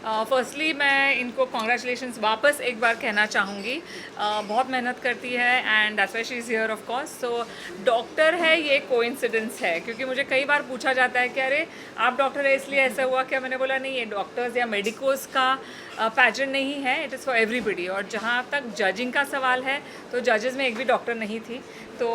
Firstly मैं इनको congratulations वापस एक बार कहना चाहूँगी। बहुत मेहनत करती है and that's why she is here of course. So doctor है ये कोइंसिडेंस है, क्योंकि मुझे कई बार पूछा जाता है कि अरे आप डॉक्टर है इसलिए ऐसा हुआ क्या। मैंने बोला नहीं, ये डॉक्टर्स या मेडिकोस का पैजन नहीं है, इट इज़ फॉर एवरीबडी। और जहाँ तक जजिंग का सवाल है तो जजेस में एक भी डॉक्टर नहीं थी, तो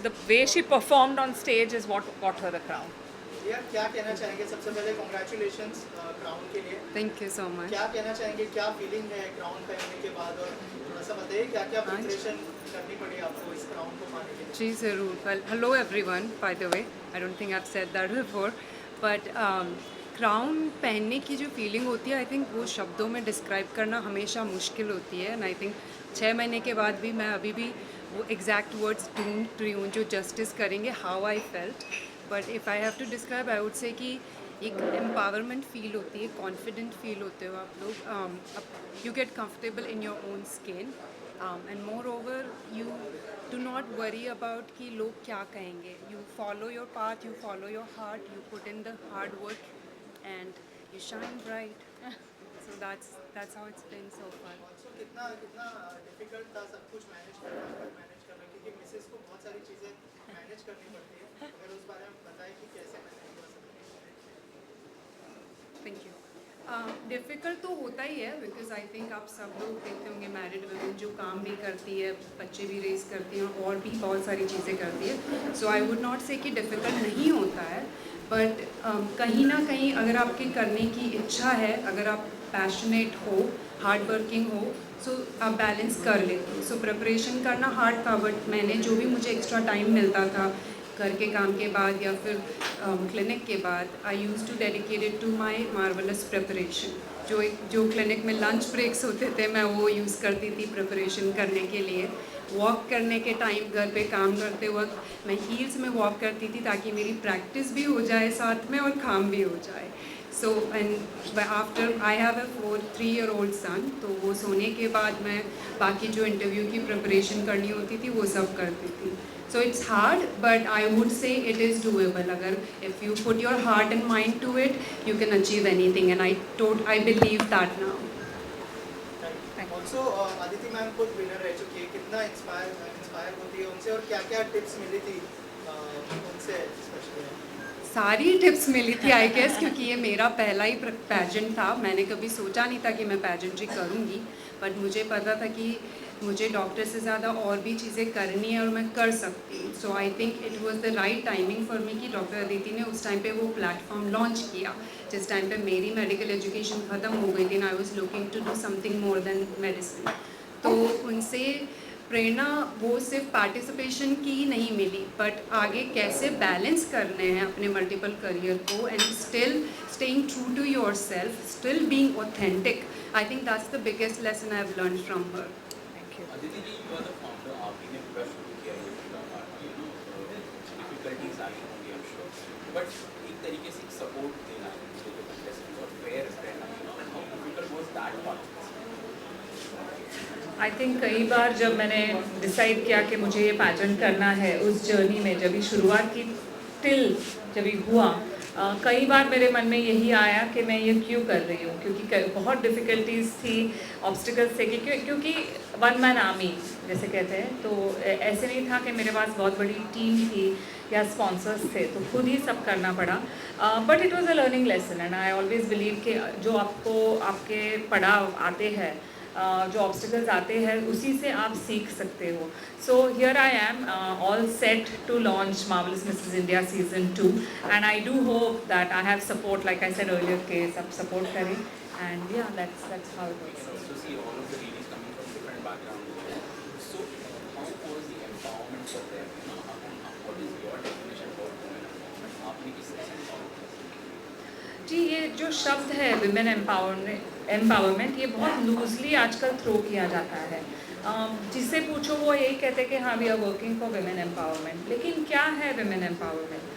the way she performed on stage is what got her the crown. यार क्या कहना चाहेंगे, सबसे पहले कॉन्ग्रेचुलेशंस क्राउन के लिए। Thank you so much. क्या कहना चाहेंगे, क्या फीलिंग है क्राउन पहनने के बाद, और थोड़ा सा बताइए क्या क्या प्रिपरेशन करनी पड़ी आपको इस क्राउन को पाने के लिए। जी ज़रूर। Well hello everyone, by the way I don't think I have said that before, but crown पहनने की जो फीलिंग होती है, आई थिंक वो शब्दों में डिस्क्राइब करना हमेशा मुश्किल होती है। एंड आई थिंक 6 महीने के बाद भी मैं अभी भी वो एग्जैक्ट वर्ड्स ढूंढ रही हूँ जो जस्टिस करेंगे how I felt. But if I have to describe, I would say कि एक एम्पावरमेंट फील होती है, कॉन्फिडेंट फील होते हो आप लोग। You get comfortable in your own skin and moreover you do not worry about कि लोग क्या कहेंगे। You follow your path, you follow your heart, you put in the hard work and you shine bright. So that's how it's been so far. So, कितना कितना difficult था सब कुछ manage करना, क्योंकि मिसेस को बहुत सारी चीज़ें मैनेज करनी पड़ती है। अगर उस बारे में बताएं कि कैसे मैनेज कर सकते हैं। Thank you. डिफ़िकल्ट तो होता ही है, बिकॉज आई थिंक आप सब लोग देखते होंगे मैरिड वुमेन जो काम भी करती है, बच्चे भी रेस करती हैं और भी बहुत सारी चीज़ें करती है। सो आई वुड नॉट से कि डिफ़िकल्ट नहीं होता है, बट कहीं ना कहीं अगर आपके करने की इच्छा है, अगर आप पैशनेट हो, हार्ड वर्किंग हो, सो आप बैलेंस कर लेते हो। सो प्रिपरेशन करना हार्ड था, बट मैंने जो भी मुझे एक्स्ट्रा टाइम मिलता था घर के काम के बाद या फिर क्लिनिक के बाद, I use to dedicated to my marvellous preparation. जो क्लिनिक में लंच ब्रेक्स होते थे, मैं वो यूज़ करती थी प्रिपरेशन करने के लिए। वॉक करने के टाइम घर पे काम करते वक्त मैं हील्स में वॉक करती थी ताकि मेरी प्रैक्टिस भी हो जाए साथ में और काम भी हो जाए। So and after I have a 3-year-old सन, तो वो सोने के बाद मैं बाकी जो इंटरव्यू की प्रिपरेशन करनी होती थी वो सब करती थी। So it's hard, but I would say it is doable. अगर if you put your heart and mind to it, you can achieve anything, and I believe that now. Also Aditi ma'am खुद winner रह चुकी है, कितना inspire होती है उनसे, और क्या क्या टिप्स मिली थी उनसे स्पेशली। सारी टिप्स मिली थी आई गेस, क्योंकि ये मेरा पहला ही पैजेंट था। मैंने कभी सोचा नहीं था कि मैं पैजेंट्री करूँगी, बट मुझे पता था कि मुझे डॉक्टर से ज़्यादा और भी चीज़ें करनी है और मैं कर सकती हूँ। So I think it was the right timing for me कि डॉक्टर अदिति ने उस टाइम पे वो प्लेटफॉर्म लॉन्च किया जिस टाइम पे मेरी मेडिकल एजुकेशन ख़त्म हो गई थी and I was looking to do something more than medicine. तो उनसे प्रेरणा वो सिर्फ पार्टिसिपेशन की ही नहीं मिली, बट आगे कैसे बैलेंस करने हैं अपने मल्टीपल करियर को and still staying true to yourself, still being authentic. I think that's the biggest lesson I have learn from her. Aditi ji, you are the founder, आप ही ने पूरा शुरू किया ये पूरा, डिफिकल्टीज आई होंगी आई एम श्योर, बट एक तरीके से सपोर्ट देना है जो कंटेस्टेंट्स और फेयर रहना, how difficult was that part? I think कई बार जब मैंने डिसाइड किया कि मुझे ये पैटर्न करना है, उस जर्नी में जब ये शुरुआत की टिल जब ये हुआ, कई बार मेरे मन में यही आया कि मैं ये क्यों कर रही हूँ, क्योंकि बहुत डिफ़िकल्टीज़ थी, ऑब्स्टिकल्स थे, क्योंकि वन मैन आर्मी जैसे कहते हैं। तो ऐसे नहीं था कि मेरे पास बहुत बड़ी टीम थी या स्पॉन्सर्स थे, तो खुद ही सब करना पड़ा। But it was a learning lesson and I always believe कि जो आपको आपके पड़ाव आते हैं, जो ऑब्स्टिकल्स आते हैं, उसी से आप सीख सकते हो। So here I am all set to launch Marvellous Mrs India season 2 and I do hope that I have support, like I said earlier के सब सपोर्ट करें एंड या that's how it You works. can also see all of the ladies coming from different backgrounds. So how was the empowerment for them? What is your definition for women empowerment? आपने किस तरह से empower किया? जी, ये जो शब्द है women empowerment, ये बहुत लूजली आजकल थ्रो किया जाता है। जिससे पूछो वो यही कहते हैं कि हाँ we are working for women empowerment, लेकिन क्या है विमेन एम्पावरमेंट?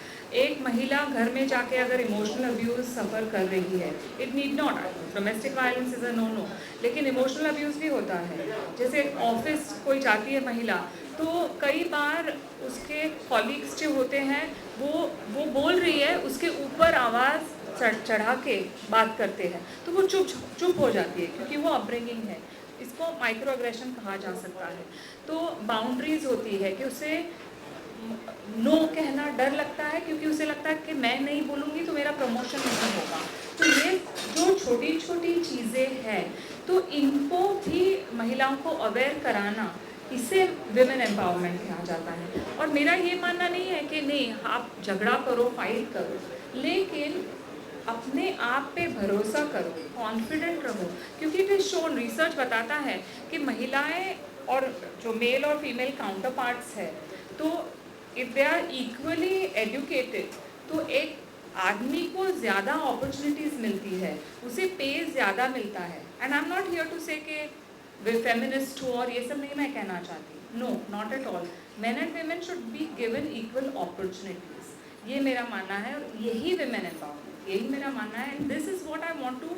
एक महिला घर में जाके अगर इमोशनल अब्यूज़ सफ़र कर रही है, it need not, domestic violence is a no, लेकिन इमोशनल अब्यूज़ भी होता है। जैसे ऑफिस कोई जाती है महिला, तो कई बार उसके कॉलीग्स जो होते हैं वो बोल रही है, उसके ऊपर आवाज़ चढ़ा के बात करते हैं तो वो चुप हो जाती है, क्योंकि वो अपब्रिंगिंग है। इसको माइक्रो एग्रेशन कहा जा सकता है। तो बाउंड्रीज होती है कि उसे नो कहना डर लगता है, क्योंकि उसे लगता है कि मैं नहीं बोलूँगी तो मेरा प्रमोशन नहीं होगा। तो ये जो छोटी छोटी चीज़ें हैं, तो इनको भी महिलाओं को अवेयर कराना, इसे विमेन एम्पावरमेंट कहा जाता है। और मेरा ये मानना नहीं है कि नहीं आप झगड़ा करो, फाइट करो, लेकिन अपने आप पे भरोसा करो, कॉन्फिडेंट रहो, क्योंकि इट इज शोन, रिसर्च बताता है कि महिलाएं और जो मेल और फीमेल काउंटर पार्ट्स है, तो if they are equally educated तो एक आदमी को ज़्यादा अपॉर्चुनिटीज़ मिलती है, उसे पे ज़्यादा मिलता है। And I am not here to say कि वे फेमिनिस्ट हो और ये सब नहीं मैं कहना चाहती, no not at all. Men and women should be given equal opportunities, ये मेरा मानना है, और यही विमेन एम्पावरमेंट, यही मेरा मानना है। And this is what I want to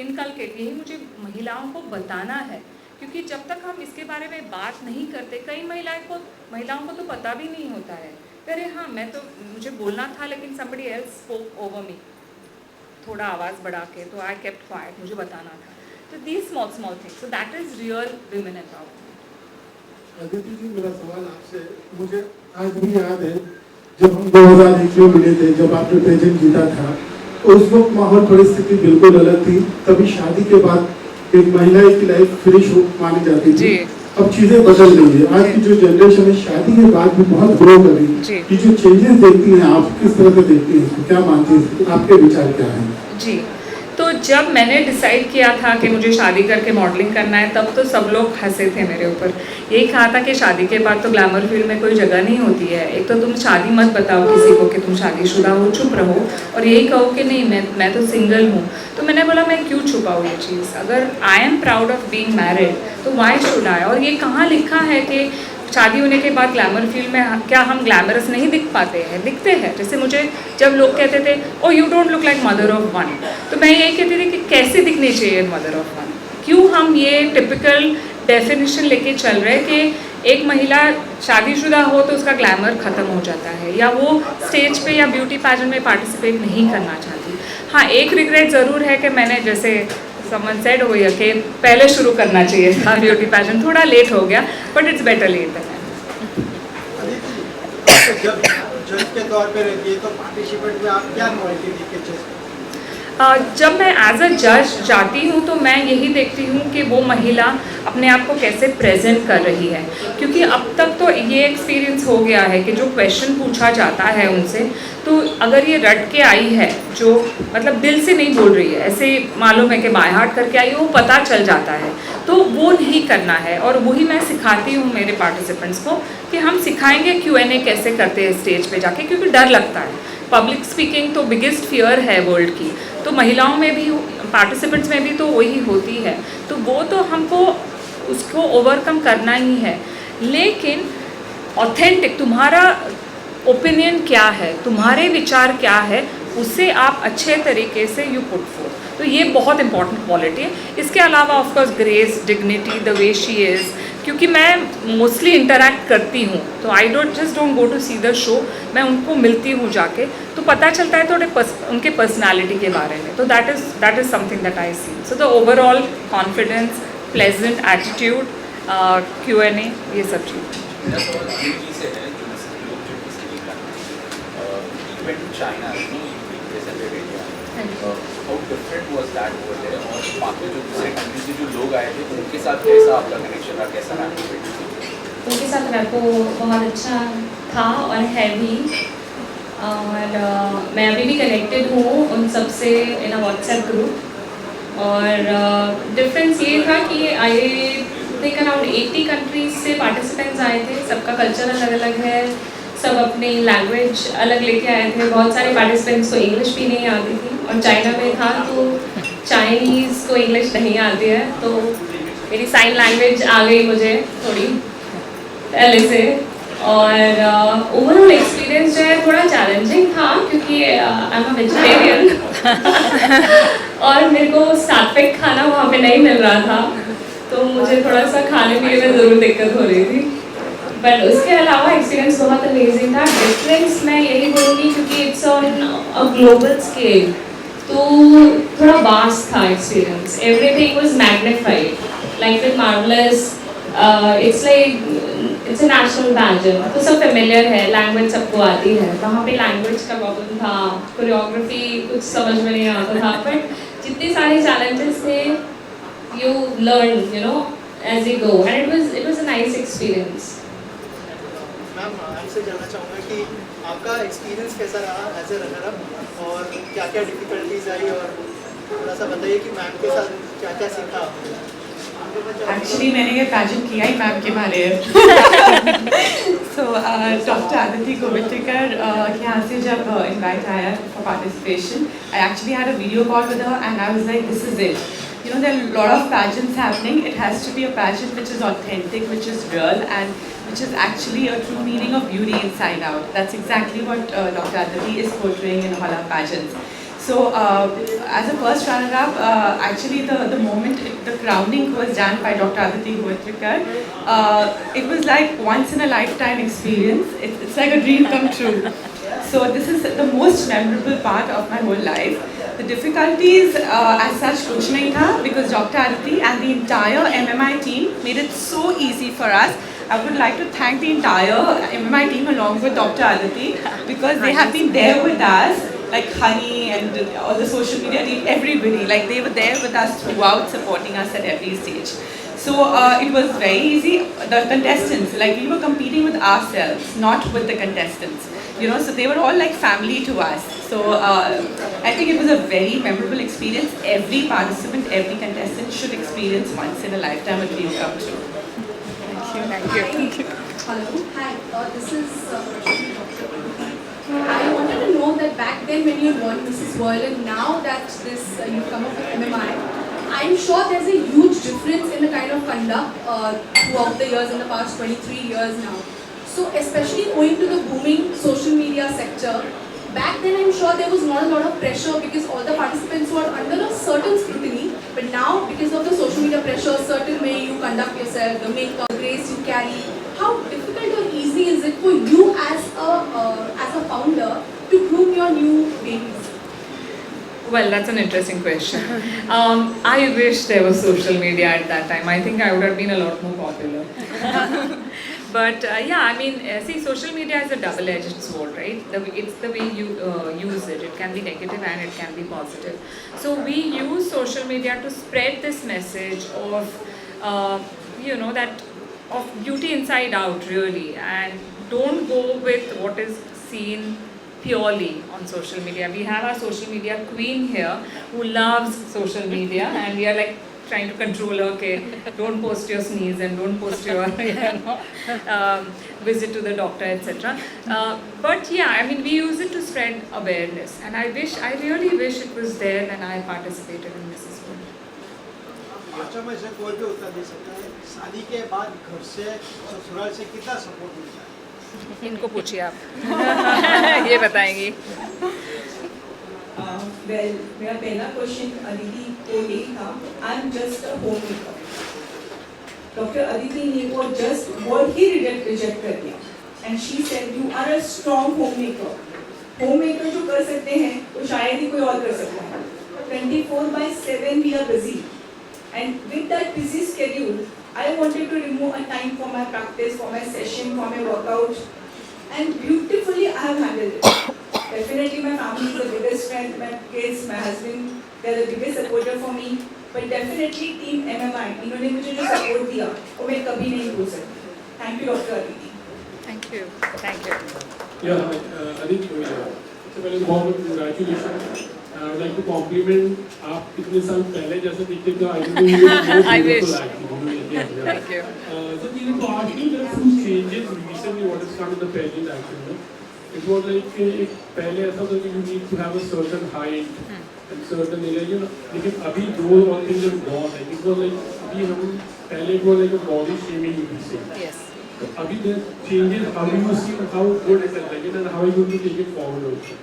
inculcate, यही मुझे महिलाओं को बताना है, क्योंकि जब तक हम इसके बारे में बात नहीं करते, कई महिलाओं को तो पता भी नहीं होता है, अरे हाँ मैं तो, मुझे बोलना था लेकिन somebody else spoke over me, थोड़ा आवाज़ बढ़ा के, तो I kept quiet, मुझे बताना था। तो these small things, so that is real women empowerment। Aditi जी, मेरा सवाल आपसे, मुझे आज भी याद है जब हम 2001 में मिले थे, जब आपने प्रेजेंट जीता था, उस वक्त माहौल परिस्थिति बिल्कुल अलग थी। तभी शादी के बाद एक महिला की लाइफ फिनिश मानी जाती थी। अब चीजें बदल रही है, आज की जो जनरेशन है शादी के बाद भी बहुत ग्रो कर रही है। ये जो चेंजेस देखती हैं आप, किस तरह से देखती हैं, क्या मानती हैं, आपके विचार क्या हैं? जी, तो जब मैंने डिसाइड किया था कि मुझे शादी करके मॉडलिंग करना है, तब तो सब लोग हंसे थे मेरे ऊपर, यही कहा था कि शादी के बाद तो ग्लैमर फील्ड में कोई जगह नहीं होती है, एक तो तुम शादी मत बताओ किसी को कि तुम शादीशुदा हो, चुप रहो, और यही कहो कि नहीं मैं तो सिंगल हूँ। तो मैंने बोला मैं क्यों छुपाऊँ ये चीज़, अगर I am proud of being married तो वाई शुड आई। और ये कहाँ लिखा है कि शादी होने के बाद ग्लैमर फील्ड में क्या हम ग्लैमरस नहीं दिख पाते हैं? दिखते हैं। जैसे मुझे जब लोग कहते थे oh you don't look like mother of one, तो मैं यही कहती थी कि कैसे दिखनी चाहिए मदर ऑफ वन। क्यों हम ये टिपिकल डेफिनेशन लेके चल रहे हैं कि एक महिला शादीशुदा हो तो उसका ग्लैमर ख़त्म हो जाता है, या वो स्टेज पे या ब्यूटी पैजेंट में पार्टिसिपेट नहीं करना चाहती। हाँ, एक रिग्रेट ज़रूर है कि मैंने, जैसे समवन सेड हो या कि पहले शुरू करना चाहिए था ब्यूटी पैजेंट, थोड़ा लेट हो गया, but it's better late than never. जब जज के तौर पे रहती है तो पार्टिसिपेंट में आप क्या क्वालिटी देखते हैं? जब मैं एज अ जज जाती हूँ तो मैं यही देखती हूँ कि वो महिला अपने आप को कैसे प्रेजेंट कर रही है, क्योंकि अब तक तो ये एक्सपीरियंस हो गया है कि जो क्वेश्चन पूछा जाता है उनसे, तो अगर ये रट के आई है, जो मतलब दिल से नहीं बोल रही है, ऐसे मालूम है कि बाय हार्ट करके आई है, वो पता चल जाता है, तो वो नहीं करना है। और वही मैं सिखाती हूँ मेरे पार्टिसिपेंट्स को कि हम सिखाएंगे Q&A कैसे करते हैं स्टेज पे जाके, क्योंकि डर लगता है। पब्लिक स्पीकिंग तो बिगेस्ट फियर है वर्ल्ड की, तो महिलाओं में भी, पार्टिसिपेंट्स में भी तो वही होती है, तो वो तो हमको उसको ओवरकम करना ही है। लेकिन ऑथेंटिक, तुम्हारा ओपिनियन क्या है, तुम्हारे विचार क्या है, उसे आप अच्छे तरीके से यू पुट फोर्थ, तो ये बहुत इंपॉर्टेंट क्वालिटी है। इसके अलावा of course grace, dignity, the way she is, क्योंकि मैं मोस्टली इंटरेक्ट करती हूँ, तो I don't go to see the show, मैं उनको मिलती हूँ जाके, तो पता चलता है थोड़े उनके पर्सनालिटी के बारे में, तो that is something that I see. So the overall confidence, pleasant attitude, Q&A, ये सब चीज़। मेरा सवाल ये चीज़ से है जो लोग जो किसी करते हैं, China, how different was that over there, और बाकी जो दूसरे कंट्री से जो लोग आए थे उनके साथ कैसा आपका कनेक्शन रहा, कैसा रहा? उनके साथ रैपो बहुत अच्छा था और है भी, और मैं अभी भी कनेक्टेड हूँ उन सब से इन अ व्हाट्सएप ग्रुप। और डिफरेंस ये था कि आई थिंक अराउंड 80 कंट्रीज से पार्टिसिपेंट्स आए थे, सबका कल्चर अलग अलग है, सब अपनी लैंग्वेज अलग लेके आए थे। बहुत सारे पार्टिसिपेंट्स को इंग्लिश भी नहीं आती थी, और चाइना में था तो चाइनीज़ को इंग्लिश नहीं आती है, तो मेरी साइन लैंग्वेज आ गई मुझे थोड़ी पहले से। और ओवरऑल एक्सपीरियंस जो है थोड़ा चैलेंजिंग था, क्योंकि आई एम अ वेजिटेरियन और मेरे को सात्विक खाना वहाँ पे नहीं मिल रहा था, तो मुझे थोड़ा सा खाने पीने में ज़रूर दिक्कत हो रही थी। बट उसके अलावा एक्सपीरियंस बहुत अमेजिंग था। डिफरेंस मैं यही बोलूँगी क्योंकि it's on a global scale, तो थोड़ा वास्ट था experience, everything was magnified like with marvellous, it's a national pageant, तो सब फेमिलियर है, लैंग्वेज सबको आती है। वहाँ पे लैंग्वेज का प्रॉब्लम था, कोरियोग्राफी कुछ समझ में नहीं आता था, बट जितने सारे चैलेंजेस थे you learn, you know, as you go, and it was a nice experience. Ma'am आपसे जानना चाहूँगा कि आपका एक्सपीरियंस कैसा रहा एज ए रनर अप और क्या क्या डिफिकल्टीज आई, और थोड़ा सा बताइए कि मैम के साथ क्या क्या सीखा आपने। एक्चुअली मैंने ये पैजेंट किया ही मैम के मारे सो डॉक्टर आदिति गोविंदकर यहाँ से जब इनवाइट आया for participation, I actually had a video call with her and I was like this is it, you know, there are a lot of pageants happening. It has to be a pageant which is authentic, which is real, and which is actually a true meaning of beauty inside out. That's exactly what Dr. Aditi is portraying in all our pageants. So, as a first runner-up, actually the moment the crowning was done by Dr. Aditi Govitrikar, it was like once in a lifetime experience. It's like a dream come true. So this is the most memorable part of my whole life. The difficulties as such kuch nahi tha, because Dr. Aditi and the entire MMI team made it so easy for us. I would like to thank the entire MMI team along with Dr. Aditi, because they have been there with us, like Honey and all the social media team, everybody, like they were there with us throughout, supporting us at every stage. So it was very easy. The contestants, like we were competing with ourselves, not with the contestants. You know, so they were all like family to us. So I think it was a very memorable experience. Every participant, every contestant should experience once in a lifetime a dream come true. Thank you. Hello. Hi. This is Rashmi, Dr. Aditi. I wanted to know that back then when you won Mrs. World and now that you've come up with MMI, I'm sure there's a huge difference in the kind of conduct throughout the years, in the past 23 years now. So especially owing to the booming social media sector, back then I'm sure there was not a lot of pressure because all the participants were under a certain scrutiny. But now, because of the social media pressure, certain way you conduct yourself, the makeup, the grace you carry, how difficult or easy is it for you as a founder to groom your new babies? Well, that's an interesting question. I wish there was social media at that time. I think I would have been a lot more popular. But yeah, I mean, see, social media is a double-edged sword, right? It's the way you use it. It can be negative and it can be positive. So we use social media to spread this message of, you know, that of beauty inside out, really, and don't go with what is seen purely on social media. We have our social media queen here who loves social media, and we are like trying to control her, okay, don't post your sneeze and don't post your visit to the doctor, etc. But yeah, I mean, we use it to spread awareness, and I really wish it was there when I participated in Mrs. World. बच्चों में से कोई भी उत्तर दे सकता है, शादी के बाद घर से ससुराल से कितना सपोर्ट मिलता है? इनको पूछिए आप ये बताएंगी। वेल, मेरा पहला क्वेश्चन अदिति को यही था, I am just a homemaker. Doctor Aditi ने वो जस्ट वर्ड ही रिजेक्ट कर दिया, and she said you are a strong homemaker. Homemaker जो कर सकते हैं वो शायद ही कोई और कर सकता है। 24/7 we are busy, and with that busy schedule, I wanted to remove a time for my practice, for my session, for my workout, and beautifully I have handled it. Definitely my family is the biggest strength, my kids, my husband, they are the biggest supporter for me, but definitely team MMI, इन्होंने मुझे जो support दिया वो मैं कभी नहीं भूल सकती। Thank you Dr. Aditi. Thank you. Thank you. Yeah, Aditi, सबसे पहले बहुत congratulations. I would like to compliment आप इतने साल पहले जैसे दिखते थे, I don't know you look more I wish. beautiful actually. Thank you. So we need to ask you, there are few changes recently what has come in the pageant actually. It was like पहले ऐसा था कि you need to have a certain height and certain area, you know. लेकिन अभी दो और things have gone. Like it was like अभी हम पहले it was like a body shaming you could say. Yes. तो अभी there changes. How do you see how good is it like it and how are you going to take it forward also?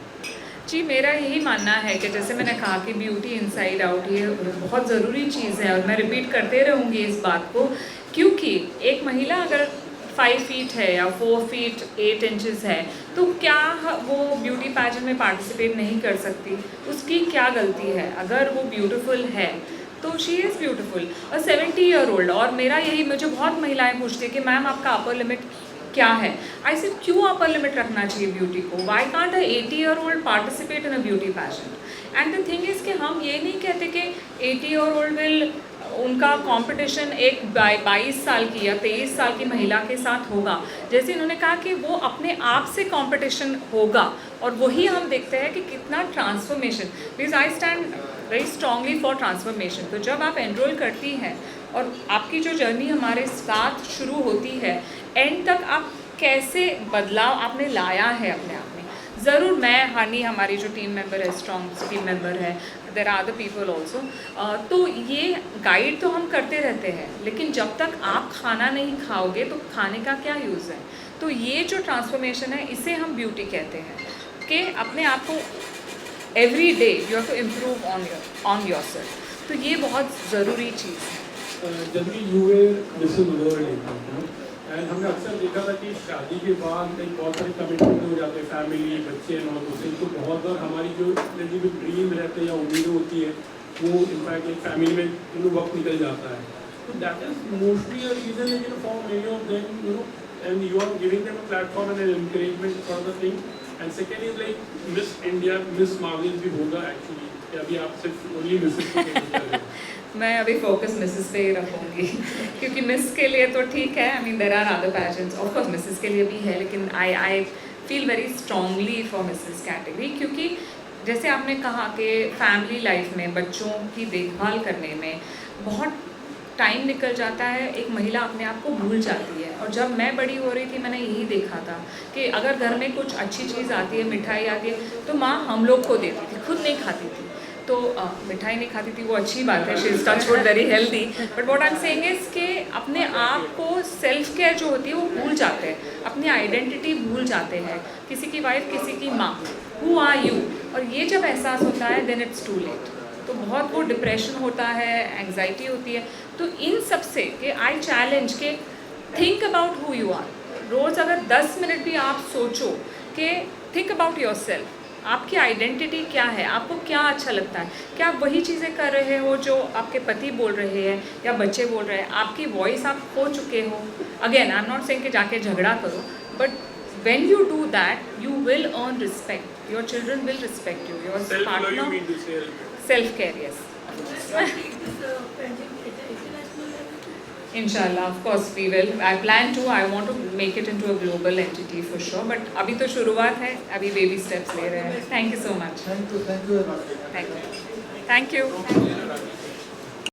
जी, मेरा यही मानना है कि जैसे मैंने कहा कि ब्यूटी इनसाइड आउट ये बहुत ज़रूरी चीज़ है, और मैं रिपीट करते रहूँगी इस बात को, क्योंकि एक महिला अगर 5 फीट है या 4 फीट 8 इंचेस है, तो क्या वो ब्यूटी पैजेंट में पार्टिसिपेट नहीं कर सकती? उसकी क्या गलती है? अगर वो ब्यूटीफुल है तो शी इज़ ब्यूटीफुल। और 70 ईयर ओल्ड, और मेरा यही, मुझे बहुत महिलाएं पूछती है कि मैम आपका अपर लिमिट क्या है? आई सेड क्यों अपर लिमिट रखना चाहिए ब्यूटी को? Why can't uh 80 year old participate in a beauty pageant? And the thing is कि हम ये नहीं कहते कि 80 ईयर ओल्ड विल, उनका कंपटीशन एक 22 साल की या 23 साल की महिला के साथ होगा। जैसे इन्होंने कहा कि वो अपने आप से कंपटीशन होगा, और वही हम देखते हैं कि कितना transformation, because I stand very strongly for transformation. तो जब आप एनरोल करती हैं और आपकी जो जर्नी हमारे साथ शुरू होती है, एंड तक आप कैसे बदलाव आपने लाया है अपने आप में। ज़रूर मैं, हानि हमारी जो टीम मेंबर है, स्ट्रॉन्ग टीम मेंबर है, there are the people also, तो ये गाइड तो हम करते रहते हैं, लेकिन जब तक आप खाना नहीं खाओगे तो खाने का क्या यूज़ है? तो ये जो ट्रांसफॉर्मेशन है, इसे हम ब्यूटी कहते हैं, कि अपने आप को every day you have to improve on yourself. तो ये बहुत ज़रूरी चीज़ है। Generally you Mrs World, and हमने अक्सर देखा था कि शादी के बाद एक बहुत सारे कमिटमेंट हो जाते हैं, फैमिली, बच्चे और दूसरे, तो बहुत बार हमारी जो ड्रीम रहते हैं या उम्मीदें होती है वो इनफैक्ट एक फैमिली में वक्त निकल जाता है। तो that is mostly a reason for many of them, and you are giving them a platform and an encouragement for the thing. And second is like Miss India, Miss Marvellous भी होगा actually, अभी आप सिर्फ only Mrs को कर रहे हैं? मैं अभी फोकस मिसेस पे ही रखूँगी क्योंकि मिस के लिए तो ठीक है, I mean there are other pageants, of course Mrs के लिए भी है, लेकिन I feel very strongly for Mrs category, क्योंकि जैसे आपने कहा कि फैमिली लाइफ में बच्चों की देखभाल करने में बहुत टाइम निकल जाता है, एक महिला अपने आप को भूल जाती है। और जब मैं बड़ी हो रही थी मैंने यही देखा था कि अगर घर में कुछ अच्छी चीज़ आती है, मिठाई आती है, तो माँ हम लोग को देती थी, खुद नहीं खाती थी। तो मिठाई नहीं खाती थी, वो अच्छी बात है, she is touch wood very healthy, but what I am saying is कि अपने आप को सेल्फ केयर जो होती है वो भूल जाते हैं, अपनी आइडेंटिटी भूल जाते हैं, किसी की वाइफ, किसी की माँ, हु आर यू? और ये जब एहसास होता है देन इट्स टू लेट। तो बहुत वो डिप्रेशन होता है, एंग्जाइटी होती है। तो इन सब से कि आई चैलेंज के think about who you are. रोज़ अगर 10 मिनट भी आप सोचो कि थिंक अबाउट योर सेल्फ, आपकी आइडेंटिटी क्या है, आपको क्या अच्छा लगता है, क्या आप वही चीज़ें कर रहे हो जो आपके पति बोल रहे हैं या बच्चे बोल रहे हैं, आपकी वॉइस आप खो चुके हो। Again I am not saying कि जाके झगड़ा करो, but when you do that you will earn respect, your children will respect you, your partner, self care, yes. Inshallah, of course we will. I plan to, I want to make it into a global entity for sure, but अभी तो शुरुआत है, अभी baby steps ले रहे हैं. Thank you so much. Thank you very much. Thank you.